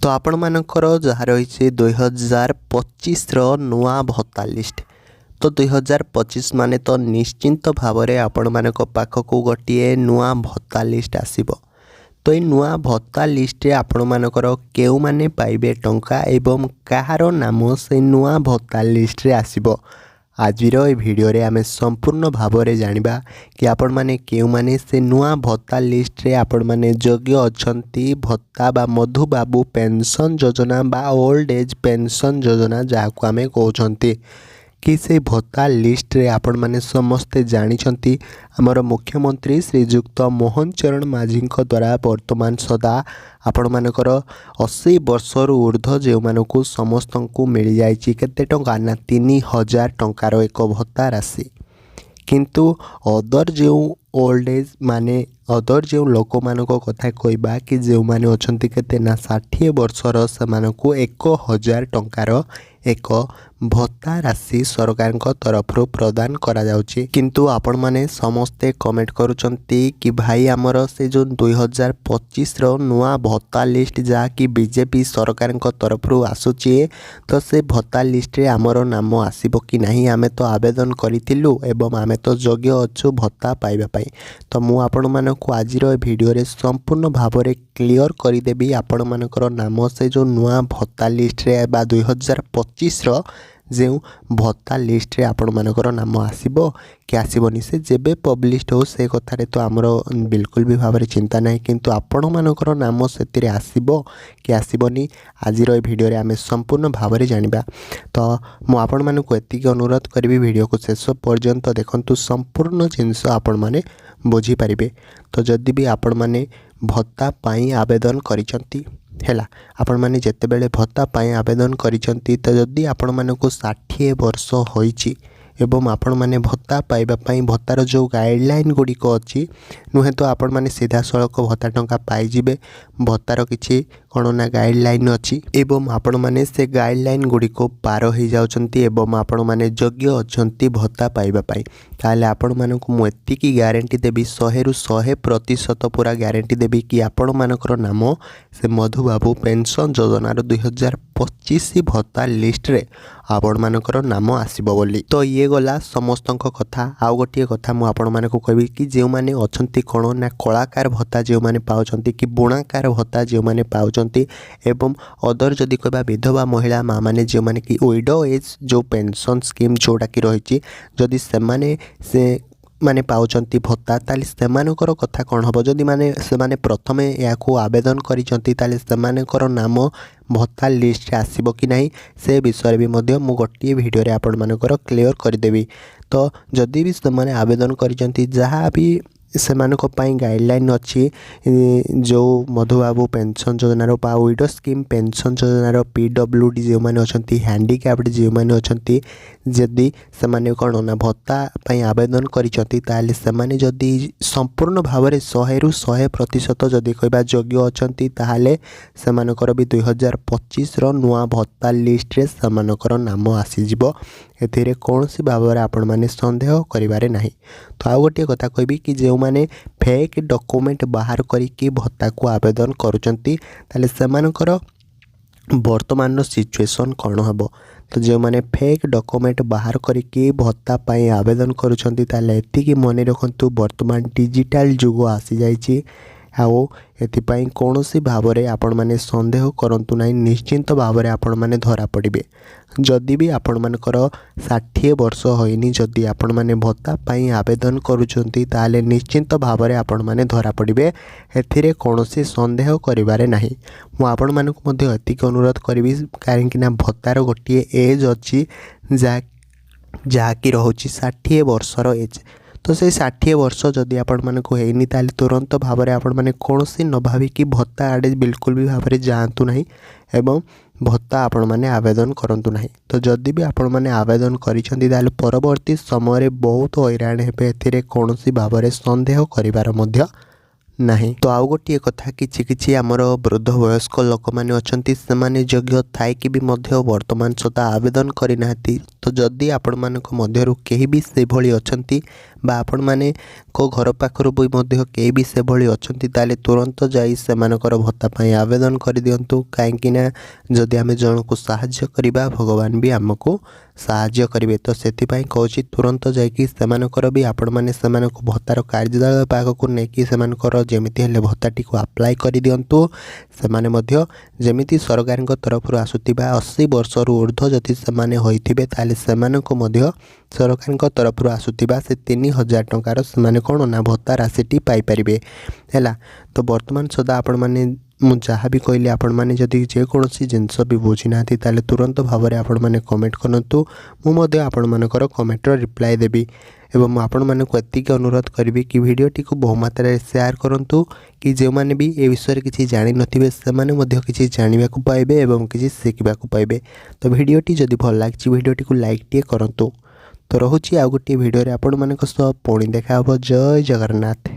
तो आपण मानकर जहाँ रही 2025 नुआ भत्ता लिस्ट। तो 2025 माने तो निश्चिंत भाव में आपण मानक पाखक गोटे नुआ भत्ता लिस्ट आसीबो। तो ये नुआ भत्ता लिस्ट आपण मानकर केउ माने पाइबे टंका एवं कहार नाम से नुआ भत्ता लिस्ट रे आसीबो। आजिर ए वीडियो रे आमे संपूर्ण भाव में जानिबा कि आपण माने केउ माने से नुआ भत्ता लिस्ट रे आपण माने योग्य अछंती भत्ता बा मधुबाबू पेंशन योजना बा ओल्ड एज पेंशन योजना जाको आमे कहउछंती कि से भत्ता लिस्ट रे आपण माने समस्ते जानिछंती हमर मुख्यमंत्री श्रीयुक्त मोहन चरण माझी द्वारा वर्तमान सदा आपण मानकर 80 वर्षर ऊर्ध्व जो मानक समस्त को मिल जाइए केते टंका ना 3000 टंकार एक भत्ता राशि। किंतु अदर जो ओल्ड एज माने अदर जो लोक मानक कथा कहबा कि जो माने अछंती केते ना 60 वर्षर से मानक 1000 टंकार एक भत्ता राशि सरकार तरफ प्रदान करा जाउची। किंतु आपण माने समस्ते कमेंट करुचंती कि भाई आमर से जो 2025 नुआ भत्ता लिस्ट जा कि बीजेपी सरकार तरफ आसुची तो से भत्ता लिस्ट रे आमर नाम आसीबो कि नहीं आमे तो आवेदन करिथिलु एवं आमे तो योग्य अछु भत्ता पाइबा पई। तो मु आपण मानक आजिर वीडियो रे संपूर्ण भाव में क्लियर करदेवी आपण मानकर नाम से जो नुआ भत्ता लिस्ट रे बा 2025 जो भत्ता लिस्ट रे आपण मानकर नाम आसीबो कि आसीबोनी से जेबे पब्लिश हो से कथारे तो आमर बिल्कुल भी भाव में चिंता नहीं। किंतु आपण मानकर नाम से आसीबो कि आसीबोनी आजिर ए वीडियो रे आमे संपूर्ण भाव में जानिबा। तो मु आपण मानक एतिक अनुरोध करी वीडियो को शेष पर्यंत देखंतु संपूर्ण जिनस आपण माने बुझी पारिबे। तो जदि भी आपण माने भत्ता पाई आवेदन करिसंती हैला आपण माने जेते बेले भत्ता पाई आवेदन करिसंती तो जदि आपण मानक 60 वर्ष होईची एवं आपण माने भत्ता पाइबा पाई भत्तार जो गाइडलाइन गुड़िक अच्छी नुहे तो आपण माने सीधा सड़क भत्ता टंका पाई जिबे। भत्तार किछि कौन ना गाइडलाइन अच्छी एवं आपण माने से गाइडलाइन गुड़िक पार हो जाउछंती एवं आपण माने योग्य अछंती भत्ता पाइबा पाई। ताले आपण मानक मु एतिकी ग्यारंटी देबी 100 रु 100% पूरा ग्यारंटी देबी कि आपण मानकर नाम से मधुबाबू पेंशन योजनार 2025 भत्ता लिस्ट रे आपण मानकर नाम आसीबो बोली। तो ये गला समस्त कथा। आउ गोटे कथा मु आपण मानक कहबी कि जो माने अछंती कोन ना कलाकार भत्ता जो माने पाउछंती कि बुणाकार भत्ता जो माने पाउछंती एवं अदर जदि कहबा विधवा महिला माँ माने जो माने कि विडो एज जो पेंशन स्कीम जोटा कि रही जदि से माने से माने पाउछंती भत्ता ताली सेमानकर कथा कौन हम जदि माने से माने प्रथमे या आवेदन करिसंती ताली सेमानकर नाम भत्ता लिस्ट आसीबो कि नहीं से विषय भी मध्य मु गोटे वीडियो रे आपण मानकर क्लियर करदेवी। तो जदि भी से माने आवेदन करिसंती जहाँ भी सेमानक पाई गाइडलाइन अच्छी जो मधुबाबू पेंशन योजनार बा विडो स्कीम पेंशन योजनार PWD जो माने अछंती हैंडीकैप्ड जो माने अछंती जदि से माने कौन ना भत्ता पाई आवेदन करिसंती ताले से माने जदि संपूर्ण भाव में 100 रु 100% जदि कहबा योग्य अछंती ताहाले सेमानकर भी 2025 नुआ भत्ता लिस्ट रे सेमानकर नाम आसीजिबो। एथिरे कौन सी भाव में आपण माने संदेह करिवारे नाही। तो आ गोटे कथा कहबी कि जो माने फेक डॉक्यूमेंट बाहर करिकी भत्ता को आवेदन करुचंती ताले सेमानकर वर्तमान सिचुएशन कौन हम। तो जो माने फेक डॉक्यूमेंट बाहर करिकी भत्ता पाई आवेदन करुचंती ताले एतिकी मन रखंतु वर्तमान डिजिटल जुग आसी जाइछि आओ एथिपाई कौन सी भाव में आपण माने संदेह करंतु नहीं। निश्चिंत भाव में आपण माने धरा पड़िबे। जदि भी आपण मानकर 60 वर्ष होइनी जदि आपण माने भत्ता पाई आवेदन करुचंती ताले निश्चिंत भाव में आपण माने धरा पड़िबे। एथिरे कौनसी संदेह करिवारे नाही। मु आपण मानक मध्य एतिक अनुरोध करिवि कारण कि ना भत्तार गोटे एज अच्छी जहाँकि रोची 60 वर्षर एज। तो से 60 वर्ष जदि आपण मानक होइनी ताले तुरंत भाव में आपण माने कौनसी न भाविकी भत्ता आड़े बिल्कुल भी भाव में जातु नहीं एवं भत्ता आपण माने आवेदन करंतु नहीं। तो जदि भी आपण माने आवेदन करिसंती ताले परवर्ती समय रे बहुत हैरान हेबे। एथिरे कौनसी भाव में संदेह करिवार मध्य नहीं। तो आउ गोटे कथा कि आमर वृद्ध वयस्क लोक मैंने अच्छी से योग्य थाई कि भी वर्तमान सुधा आवेदन करना। तो जदि आपण मानक मध्यरु केही भी से भली अछंती बा आपण माने को घर पाखर भी मध्य के भी से भली अछंती ताले तुरंत जाई सेमानकर भत्ता पई आवेदन कर दियंतु काहेकि ना जदि आमे जन को सहाय्य करिबा भगवान भी हमको सहाय्य करेंगे। तो से कौच तुरंत जाकि सेमानकर भी आपण मैंने सेमानक भत्तार कार्यालय पाखक नहीं सेमानकर जमिति हेले भत्ताटी को अप्लाई कर दिंतु सेमाने मध्य जमिति सरकार तरफ आसुथिबा 80 वर्ष ऊर्ध्व जदि सेमाने होइथिबे ताले सेमानक मध्य सरकार तरफ आसुथिबा से 3000 टंकार सेमाने कोन ना भत्ता राशिटी पाई परिबे हैला। तो वर्तमान सदा आपण माने मु जहाँ भी कहली आपण मैंने जदि जेकोसी जिनस भी बुझी ना ताले तुरंत भाव में आपण मैंने कमेंट करंतु मुझे आपण मानकर कमेंटर रिप्लाई देवी एवं आपण मानक एतिक अनुरोध करी कि वीडियोटी को बहु मात्रा शेयर करंतु कि जो मैंने भी ए विषय किसी जानि नथिबे सेमाने मध्य किसी जानिबा को पाइबे एवं किसी शिखिबा को पाइबे। तो वीडियोटी जदि भल लागिछि वीडियोटी को लाइक टिए करंतु। तो रहुछि आ गोटे वीडियो रे आपण मानक सह पुणी देखा हबो। जय जगन्नाथ।